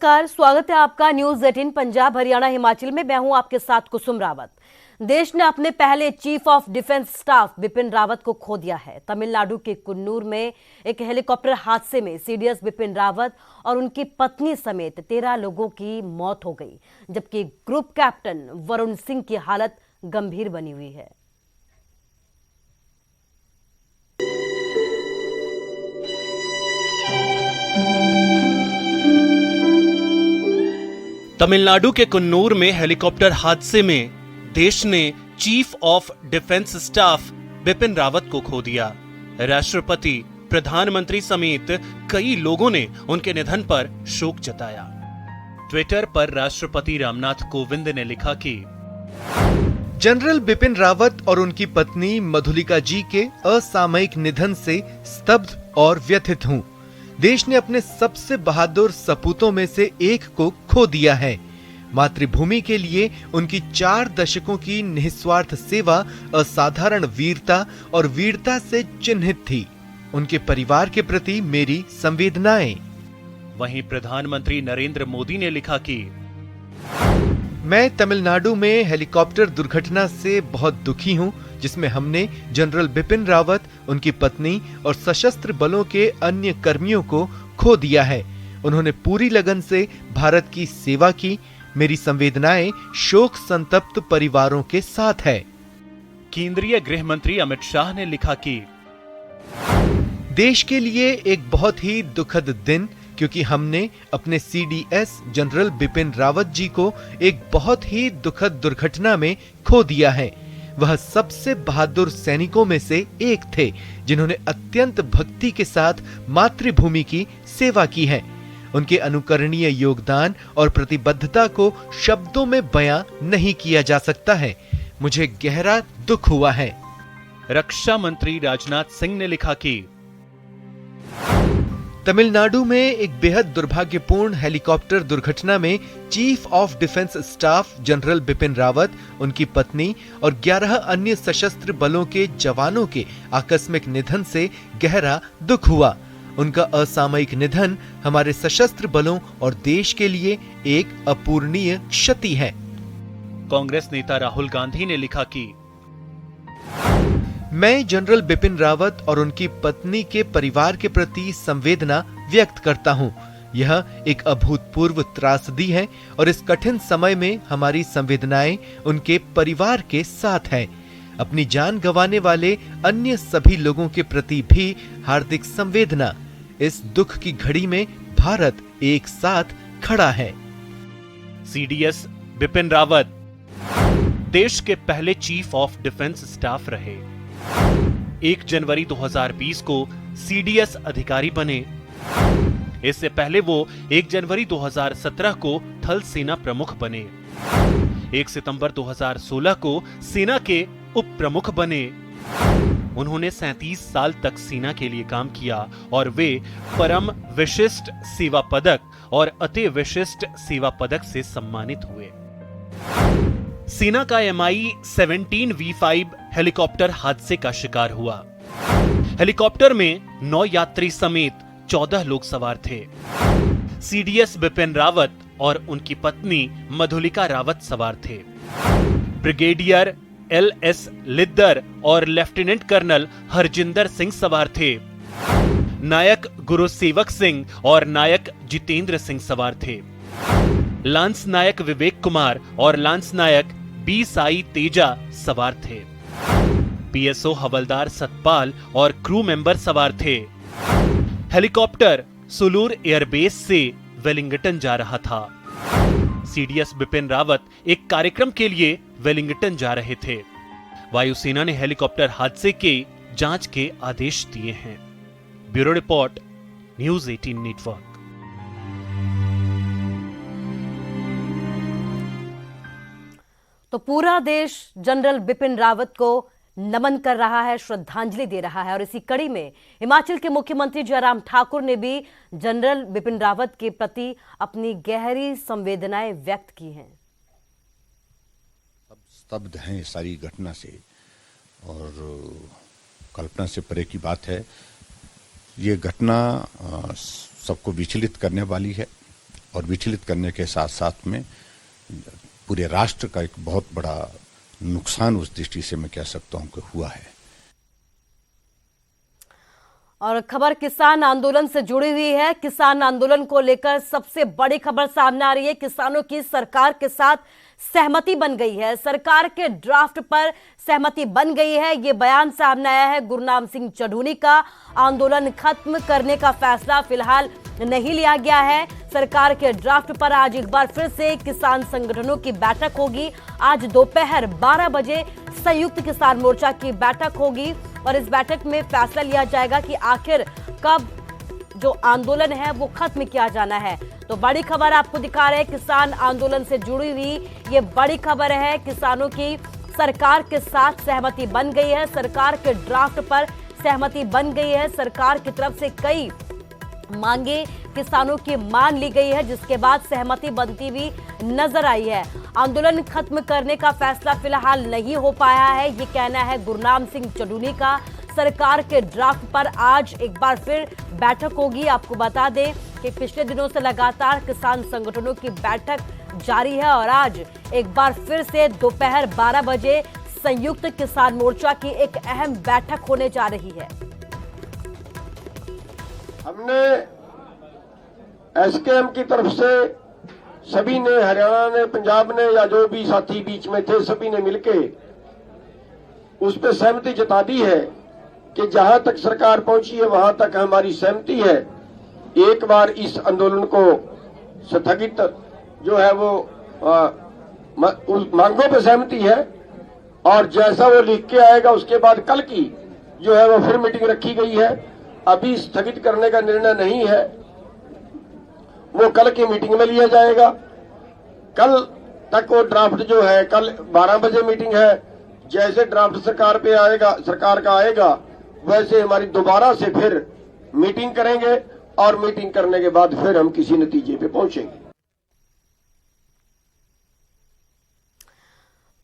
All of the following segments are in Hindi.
नमस्कार, स्वागत है आपका न्यूज 18 पंजाब हरियाणा हिमाचल में। मैं हूं आपके साथ कुसुम रावत। देश ने अपने पहले chief of defence staff Bipin Rawat को खो दिया है। तमिलनाडु के कुन्नूर में एक हेलीकॉप्टर हादसे में सीडीएस बिपिन रावत और उनकी पत्नी समेत 13 लोगों की मौत हो गई, जबकि ग्रुप कैप्टन वरुण सिंह की हालत गंभीर बनी हुई है। तमिलनाडु के कुन्नूर में हेलीकॉप्टर हादसे में देश ने chief of defence staff Bipin Rawat को खो दिया। राष्ट्रपति, प्रधानमंत्री समेत कई लोगों ने उनके निधन पर शोक जताया। ट्विटर पर राष्ट्रपति रामनाथ कोविंद ने लिखा कि जनरल बिपिन रावत और उनकी पत्नी मधुलिका जी के असामयिक निधन से स्तब्ध और व्यथित हूं। देश ने अपने सबसे बहादुर सपूतों में से एक को खो दिया है। मातृभूमि के लिए उनकी 4 दशकों की निस्वार्थ सेवा असाधारण वीरता और वीरता से चिन्हित थी। उनके परिवार के प्रति मेरी संवेदनाएं। वहीं प्रधानमंत्री नरेंद्र मोदी ने लिखा कि मैं तमिलनाडु में हेलीकॉप्टर दुर्घटना से बहुत दुखी हूं, जिसमें हमने जनरल बिपिन रावत, उनकी पत्नी और सशस्त्र बलों के अन्य कर्मियों को खो दिया है। उन्होंने पूरी लगन से भारत की सेवा की। मेरी संवेदनाएं शोक संतप्त परिवारों के साथ है। केंद्रीय गृह मंत्री अमित शाह ने लिखा कि देश के लिए एक बहुत ही दुखद दिन, क्योंकि हमने अपने सीडीएस जनरल बिपिन रावत जी को एक बहुत ही दुखद दुर्घटना में खो दिया है। वह सबसे बहादुर सैनिकों में से एक थे, जिन्होंने अत्यंत भक्ति के साथ मातृभूमि की सेवा की है। उनके अनुकरणीय योगदान और प्रतिबद्धता को शब्दों में बयां नहीं किया जा सकता है। मुझे गहरा दुख हुआ है। रक्षा मंत्री राजनाथ सिंह ने लिखा कि तमिलनाडु में एक बेहद दुर्भाग्यपूर्ण हेलीकॉप्टर दुर्घटना में chief of defence staff general Bipin Rawat, उनकी पत्नी और 11 अन्य सशस्त्र बलों के जवानों के आकस्मिक निधन से गहरा दुख हुआ। उनका असामयिक निधन हमारे सशस्त्र बलों और देश के लिए एक अपूरणीय क्षति है। कांग्रेस नेता राहुल गांधी ने लिखा कि मैं जनरल बिपिन रावत और उनकी पत्नी के परिवार के प्रति संवेदना व्यक्त करता हूं। यह एक अभूतपूर्व त्रासदी है और इस कठिन समय में हमारी संवेदनाएं उनके परिवार के साथ है। अपनी जान गंवाने वाले अन्य सभी लोगों के प्रति भी हार्दिक संवेदना। इस दुख की घड़ी में भारत एक साथ खड़ा है। सीडीएस बिपिन रावत देश के पहले चीफ ऑफ डिफेंस स्टाफ रहे। 1 जनवरी 2020 को सीडीएस अधिकारी बने। इससे पहले वो 1 जनवरी 2017 को थल सेना प्रमुख बने। 1 सितंबर 2016 को सेना के उप प्रमुख बने। उन्होंने 37 साल तक सेना के लिए काम किया और वे परम विशिष्ट सेवा पदक और अति विशिष्ट सेवा पदक से सम्मानित हुए। सेना का Mi-17 V5 हेलीकॉप्टर हादसे का शिकार हुआ। हेलीकॉप्टर में 9 यात्री समेत 14 लोग सवार थे। सीडीएस बिपिन रावत और उनकी पत्नी मधुलिका रावत सवार थे। ब्रिगेडियर LS लिद्दर और लेफ्टिनेंट कर्नल हरजिंदर सिंह सवार थे। नायक गुरुसेवक सिंह और नायक जितेंद्र सिंह सवार थे। लांस नायक विवेक कुमार और लांस नायक बी साई तेजा सवार थे। पीएसओ हवलदार सतपाल और क्रू मेंबर सवार थे। हेलीकॉप्टर सुलूर एयरबेस से वेलिंगटन जा रहा था। सीडीएस बिपिन रावत एक कार्यक्रम के लिए वेलिंगटन जा रहे थे। वायुसेना ने हेलीकॉप्टर हादसे के जांच के आदेश दिए हैं। Bureau report, news 18 network. तो पूरा देश जनरल बिपिन रावत को नमन कर रहा है, श्रद्धांजलि दे रहा है। और इसी कड़ी में हिमाचल के मुख्यमंत्री जयराम ठाकुर ने भी जनरल बिपिन रावत के प्रति अपनी गहरी संवेदनाएं व्यक्त की हैं। सब स्तब्ध हैं इस सारी घटना से और कल्पना से परे की बात है। ये घटना सबको विचलित करने वाली है। और विचलित करने के साथ साथ में पूरे राष्ट्र का एक बहुत बड़ा नुकसान उस दृष्टि से मैं कह सकता हूं कि हुआ है। और खबर किसान आंदोलन से जुड़ी हुई है। किसान आंदोलन को लेकर सबसे बड़ी खबर सामने आ रही है। किसानों की सरकार के साथ सहमति बन गई है, सरकार के ड्राफ्ट पर सहमति बन गई है। ये बयान सामने आया है गुरनाम सिंह चढ़ूनी का। आंदोलन खत्म करने का फैसला फिलहाल नहीं लिया गया है। सरकार के ड्राफ्ट पर आज एक बार फिर से किसान संगठनों की बैठक होगी। आज दोपहर 12 बजे संयुक्त किसान मोर्चा की बैठक होगी और इस बैठक में फैसला लिया जाएगा कि आखिर कब जो आंदोलन है वो खत्म किया जाना है। तो बड़ी खबर आपको दिखा रहे हैं, किसान आंदोलन से जुड़ी हुई ये बड़ी खबर है। किसानों की सरकार के साथ सहमति बन गई है, सरकार के ड्राफ्ट पर सहमति बन गई है। सरकार की तरफ से कई मांगे किसानों की मान ली गई है, जिसके बाद सहमति बनती हुई नजर आई है। आंदोलन खत्म करने का फैसला फिलहाल नहीं हो पाया है, ये कहना है गुरनाम सिंह चढ़ूनी का। सरकार के ड्राफ्ट पर आज एक बार फिर बैठक होगी। आपको बता दें कि पिछले दिनों से लगातार किसान संगठनों की बैठक जारी है और आज एक बार फिर से दोपहर 12 बजे संयुक्त किसान मोर्चा की एक अहम बैठक होने जा रही है। हमने एसकेएम की तरफ से सभी ने, हरियाणा ने, पंजाब ने, या जो भी साथी बीच में थे, सभी ने मिलके उस पर सहमति जता दी है कि जहां तक सरकार पहुंची है वहां तक हमारी सहमति है। एक बार इस आंदोलन को स्थगित जो है वो उस मांगों पर सहमति है और जैसा वो लिख के आएगा उसके बाद कल की जो है वो फिर मीटिंग रखी गई है। अभी स्थगित करने का निर्णय नहीं है, वो कल की मीटिंग में लिया जाएगा। कल तक वो ड्राफ्ट जो है, कल 12 बजे मीटिंग है, जैसे ड्राफ्ट सरकार पे आएगा, सरकार का आएगा, वैसे हमारी दोबारा से फिर मीटिंग करेंगे और मीटिंग करने के बाद फिर हम किसी नतीजे पे पहुंचेंगे।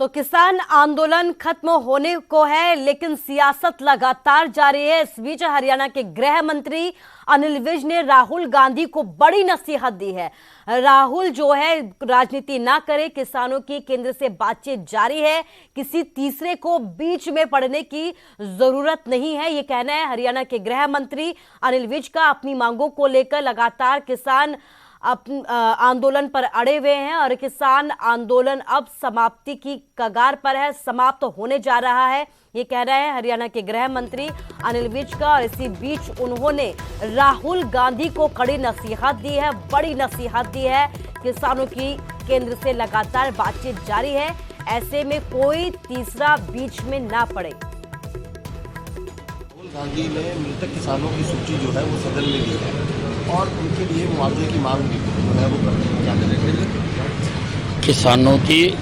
तो किसान आंदोलन खत्म होने को है, लेकिन सियासत लगातार जारी है। इस बीच हरियाणा के गृह मंत्री अनिल विज ने राहुल गांधी को बड़ी नसीहत दी है। राहुल जो है राजनीति ना करे, किसानों की केंद्र से बातचीत जारी है, किसी तीसरे को बीच में पड़ने की जरूरत नहीं है, ये कहना है हरियाणा के गृह मंत्री अनिल विज का। अपनी मांगों को लेकर लगातार किसान आंदोलन पर अड़े हुए हैं और किसान आंदोलन अब समाप्ति की कगार पर है, समाप्त होने जा रहा है, ये कह रहे हैं हरियाणा के गृह मंत्री अनिल विज का। और इसी बीच उन्होंने राहुल गांधी को कड़ी नसीहत दी है, बड़ी नसीहत दी है। किसानों की केंद्र से लगातार बातचीत जारी है, ऐसे में कोई तीसरा बीच में ना पड़े। राहुल गांधी ने मृतक किसानों की सूची जो है वो सदन में दी है और उनके लिए मुआवजे की मांग भी जो है वो करते हैं। क्या करेंगे? किसानों की